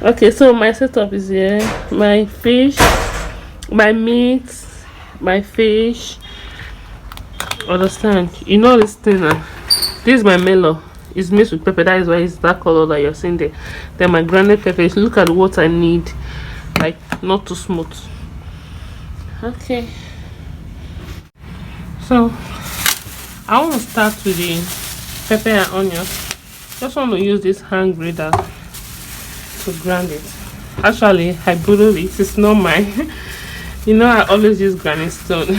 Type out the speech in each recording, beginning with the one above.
Okay, so my setup is here. My fish, my meat, my fish. Understand? You know this thing now. This is my melon. It's mixed with pepper. That is why it's that color that you're seeing there. Then my grounded peppers. Look at what I need. Like, not too smooth. Okay. So, I want to start with the pepper and onions. Just want to use this hand grater to grind it. Actually, I borrowed it. It's not mine. You know, I always use granny stone.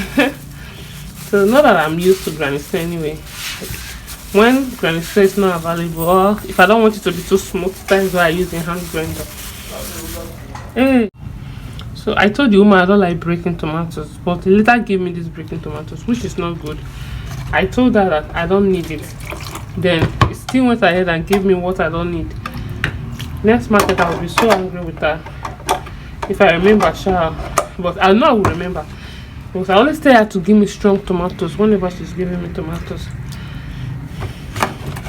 So, not that I'm used to granny stone anyway. When granny stone is not available, or if I don't want it to be too smooth, that's why I use the hand grinder. Hey. So I told the woman I don't like breaking tomatoes, but they later gave me this breaking tomatoes, which is not good. I told her that I don't need it. Then it still went ahead and gave me what I don't need. Next market I will be so angry with her if I remember, sure. But I know I will remember, because I always tell her to give me strong tomatoes whenever she's giving me tomatoes.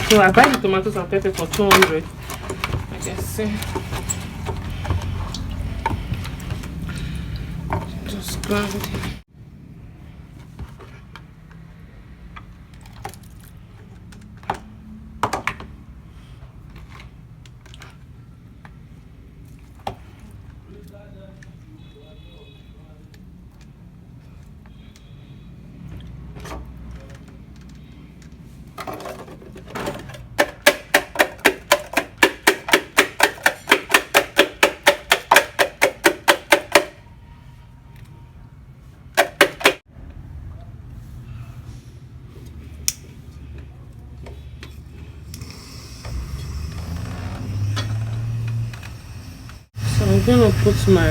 So I buy the tomatoes and pepper for 200. I guess. Just grind it. I'm gonna put my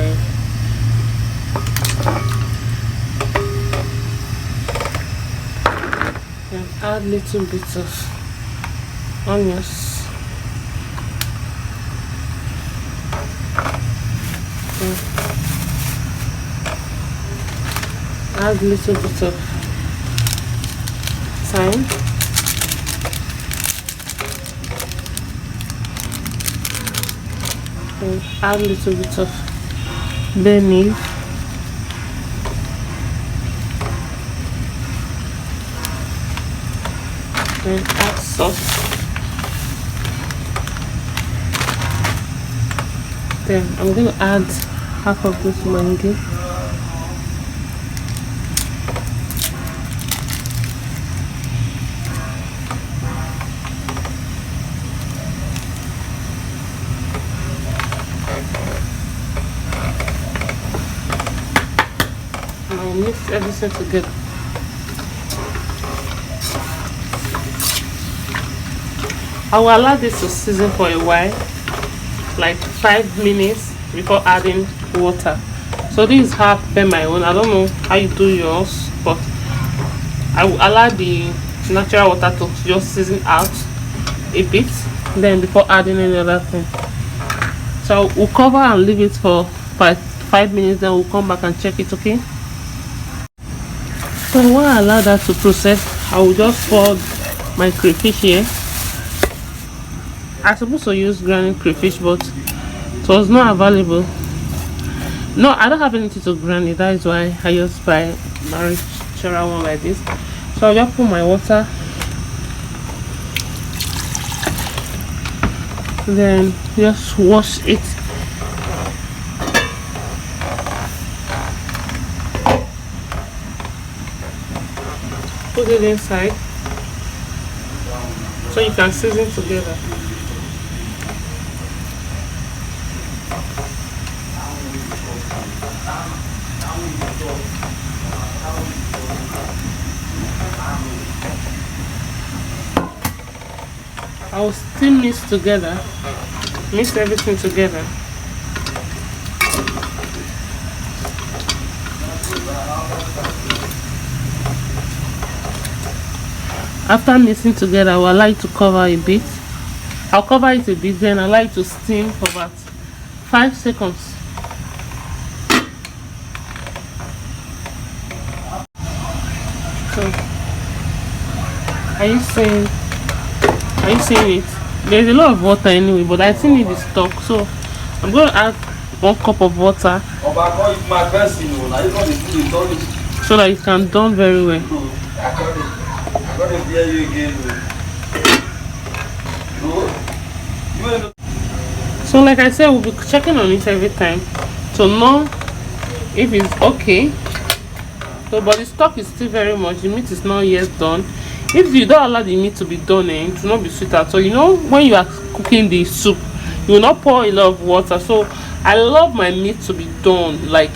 and add little bits of onions. Add little bit of thyme. Add a little bit of bay leaf, then add salt, then I'm going to add half of this mango, mix everything together. I will allow this to season for a while, like 5 minutes before adding water. So this is how I prepare my own. I don't know how you do yours, but I will allow the natural water to just season out a bit, then before adding any other thing. So we'll cover and leave it for 5 minutes, then we'll come back and check it. Okay. So while I allow that to process, I will just pour my crayfish here. I'm supposed to use grinding crayfish, but it was not available. No, I don't have anything to grind it. That is why I just buy natural one like this. So I'll just put my water, then just wash it. Put it inside so you can season together. I will still mix everything together. After mixing together, I will allow it to cover a bit. I'll cover it a bit, then I'll allow it to steam for about 5 seconds. So, are you seeing it? There's a lot of water anyway, but I still need the stock, so I'm going to add 1 cup of water so that it can done very well. So like I said, we'll be checking on it every time to know if it's okay. So but the stock is still very much, the meat is not yet done. If you don't allow the meat to be done, it will not be sweet at all. You know, when you are cooking the soup, you will not pour a lot of water. So I love my meat to be done. Like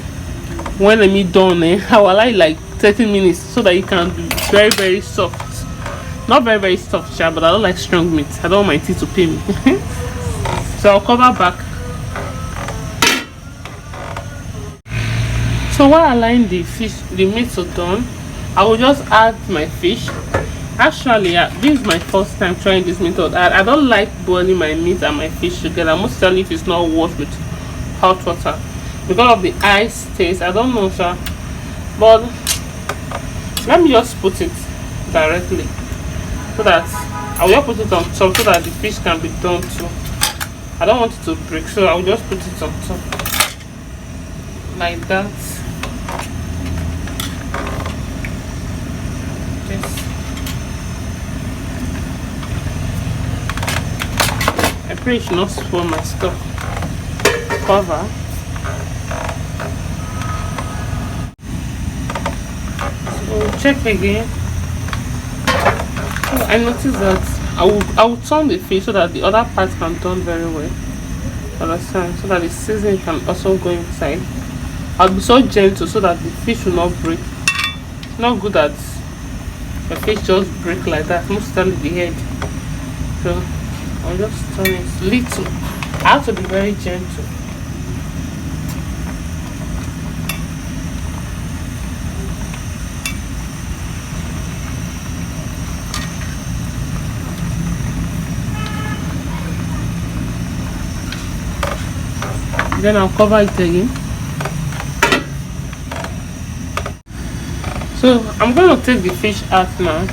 when the meat done, I will like 30 minutes so that it can be very, very soft. Not very, very soft, but I don't like strong meat. I don't want my teeth to pain me. So I'll cover back. So while allowing the meat to done, I will just add my fish. Actually, this is my first time trying this method. I don't like boiling my meat and my fish together, mostly if it's not washed with hot water because of the ice taste. I don't know, sir, but let me just put it directly so that I will just put it on top so that the fish can be done too. I don't want it to break, so I will just put it on top like that. I pray it should not spoil my stuff. Cover. So check again. So I noticed that I will turn the fish so that the other parts can turn very well. Understand? So that the seasoning can also go inside. I'll be so gentle so that the fish will not break. It's not good that the fish just break like that, mostly the head. So I'll just turn it little. I have to be very gentle. Then I'll cover it again. So I'm going to take the fish out now.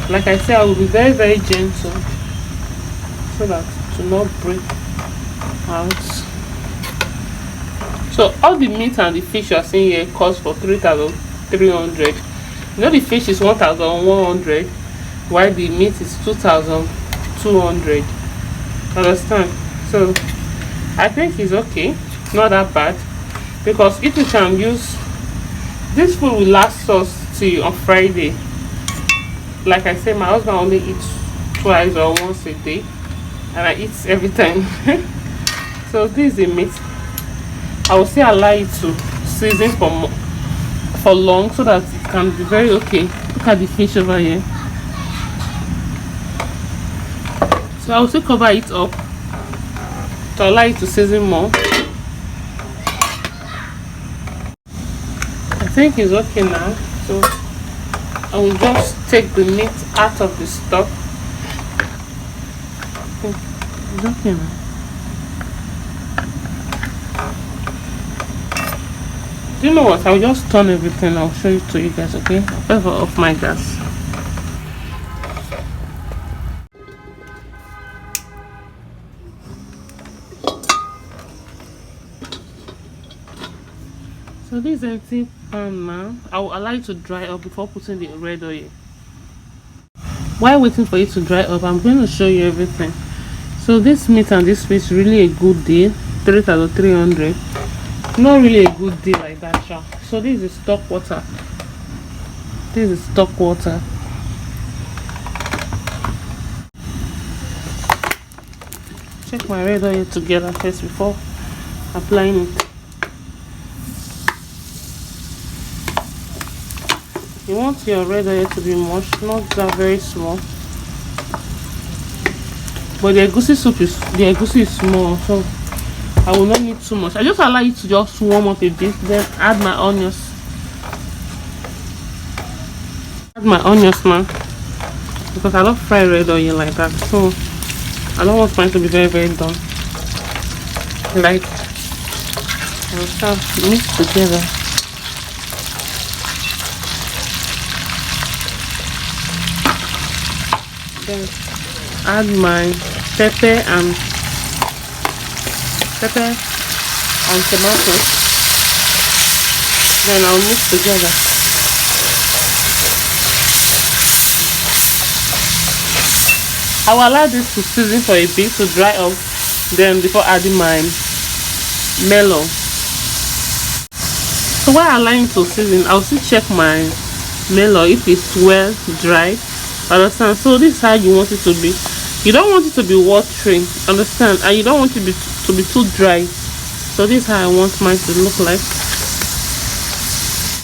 Like I said, I will be very, very gentle so that it will not break out. So all the meat and the fish you are seeing here cost for 3,300. You know the fish is 1,100 while the meat is 2,200. Understand? So I think it's okay, not that bad, because if you can use this food will last us till on Friday. Like I said, my husband only eats twice or once a day and I eat every time. So this is the meat. I will still allow it to season for long so that it can be very okay. Look at the fish over here. So I will still cover it up to allow it to season more. I think it's okay now. So I will just take the meat out of the stock. It's okay now. Do you know what? I'll just turn everything. I'll show it to you guys, okay? I'll never off my gas. So this empty pan now, I will allow it to dry up before putting the red oil. While waiting for it to dry up, I'm going to show you everything. So this meat and this fish is really a good deal, 3,300. Not really a good deal like that, sha. So this is stock water. This is stock water. Check my red oil together first before applying it. You want your red oil to be much, not that very small. But the egusi is small, so I will not need too much. I just allow it to just warm up a bit, then add my onions. Add my onions now, because I don't fry red oil like that, so I don't want mine to be very, very done. Like, I'll start mix together. Then add my pepper and pepper and tomato. Then I'll mix together. I will allow this to season for a bit to dry up, then before adding my melon. So while allowing to season, I'll still check my melon if it's well dry. Understand? So this is how you want it to be. You don't want it to be watery, understand? And you don't want it to be too dry. So this is how I want mine to look like.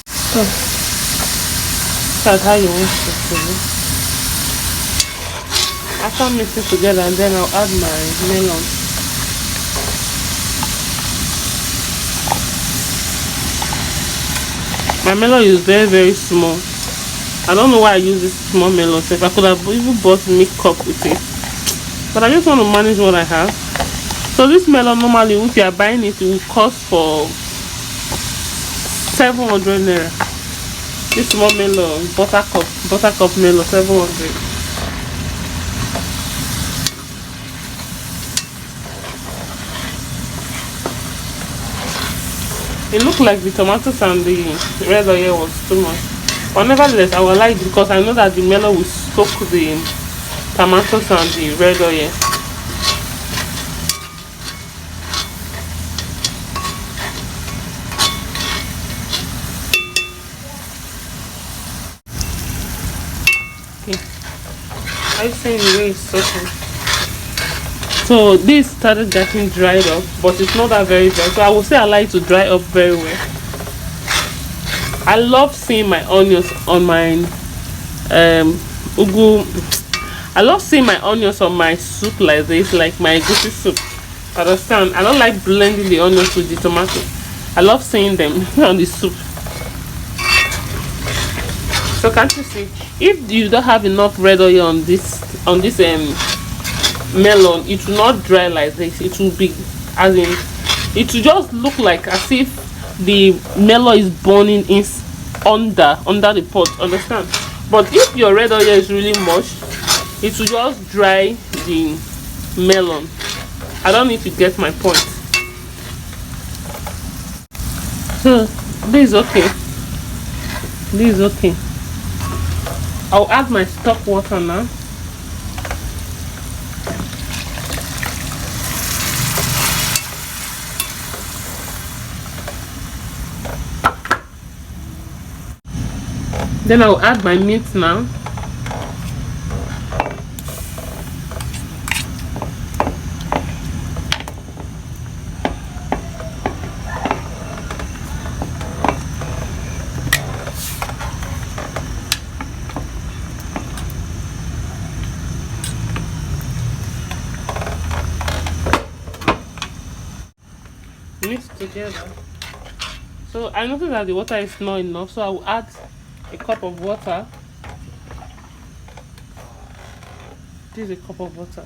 So that's how you want it to be. After mixing together, and then I'll add my melon. My melon is very small. I don't know why I use this small melon. If I could have even bought milk cup with it, but I just want to manage what I have. So this melon, normally if you are buying it, it will cost for 700 naira. This small melon, buttercup melon, 700. It looked like the tomatoes and the red oil was too much. But nevertheless, I will like it because I know that the melon will soak the tomatoes and the red oil. Okay. I think the way it's soaking. So this started getting dried up, but it's not that very dry. So I will say I like to dry up very well. I love seeing my onions on my ugu. I love seeing my onions on my soup like this, like my egusi soup. Understand? I don't like blending the onions with the tomato. I love seeing them on the soup. So can't you see? If you don't have enough red oil on this melon, it will not dry like this. It will be, as in, it will just look like as if the melon is burning in under the pot. Understand? But if your red oil is really much, it will just dry the melon. I don't need to get my point. So this is okay. This is okay. I'll add my stock water now. Then I'll add my meat now. Mix together. So I noticed that the water is not enough, so I will add a cup of water. This is a cup of water.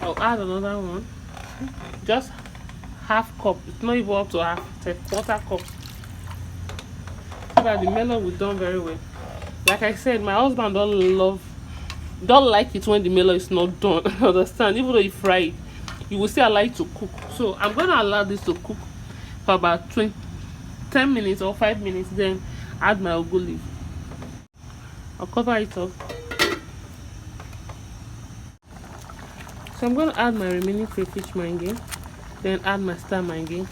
I'll add another one. Just half cup. It's not even up to half. It's a quarter cup. So that the melon will done very well. Like I said, my husband don't like it when the melon is not done. Understand? Even though you fry it, you will still like to cook. So I'm gonna allow this to cook for about 10 minutes or 5 minutes, then add my ugu leaf. I'll cover it up. So I'm going to add my remaining crayfish mangi, then add my star mangi.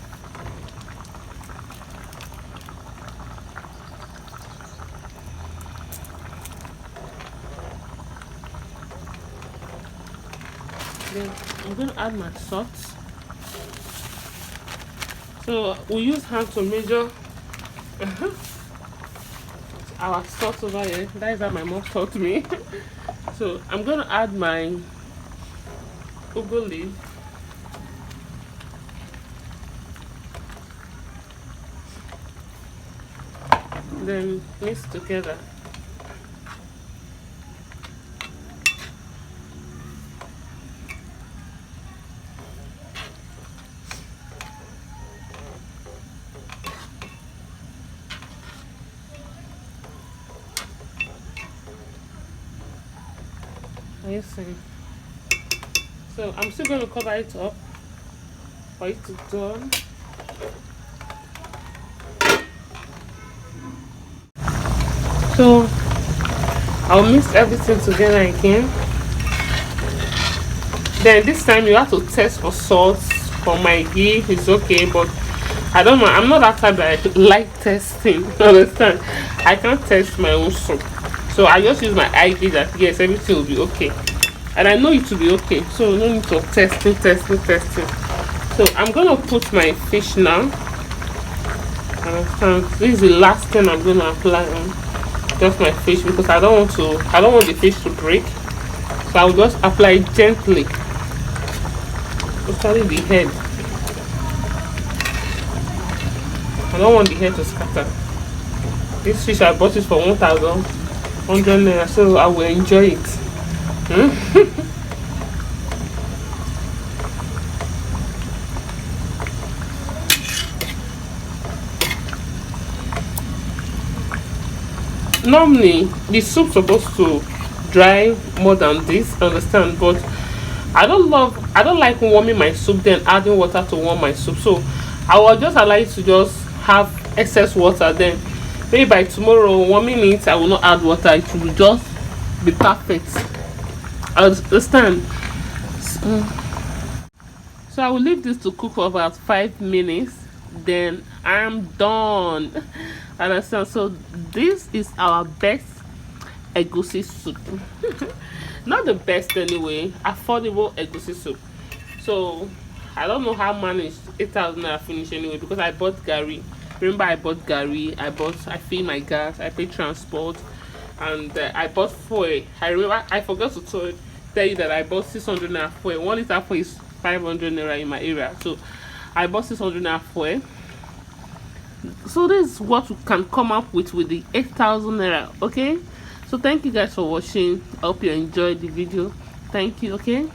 Then I'm going to add my salt. So we use hand to measure our salt over here. That is how my mom taught me. So I'm going to add my ugu leaf. Then mix together. Are you seeing? So I'm still going to cover it up for it to done. So I'll mix everything together again. Then this time you have to test for salt. For Maggi it's okay, but I don't know, I'm not that type that I like testing. Understand? I can't test my own soup, so I just use my ID that yes, everything will be okay, and I know it will be okay, so no need to testing. So I'm gonna put my fish now. Understand? This is the last thing I'm gonna apply on just my fish, because I don't want the fish to break, so I'll just apply it gently, especially the head. I don't want the head to scatter. This fish I bought it for 1,100 naira, so I will enjoy it. Normally the soup supposed to dry more than this, understand, but I don't like warming my soup then adding water to warm my soup, so I will just allow it to just have excess water. Then maybe by tomorrow warming it, I will not add water, it will just be perfect. I understand. So I will leave this to cook for about 5 minutes, then I'm done. Understand? So this is our best egusi soup. Not the best anyway, affordable egusi soup. So I don't know how managed 8,000 naira finish anyway, because I bought gari. Remember, I bought gari, I filled my gas, I paid transport, and I bought fuel. I remember I forgot to tell you that I bought 600 naira fuel. 1 liter fuel is 500 naira in my area, so I bought 600 naira fuel. So this is what we can come up with the 8,000 naira. Okay, so thank you guys for watching. I hope you enjoyed the video. Thank you. Okay.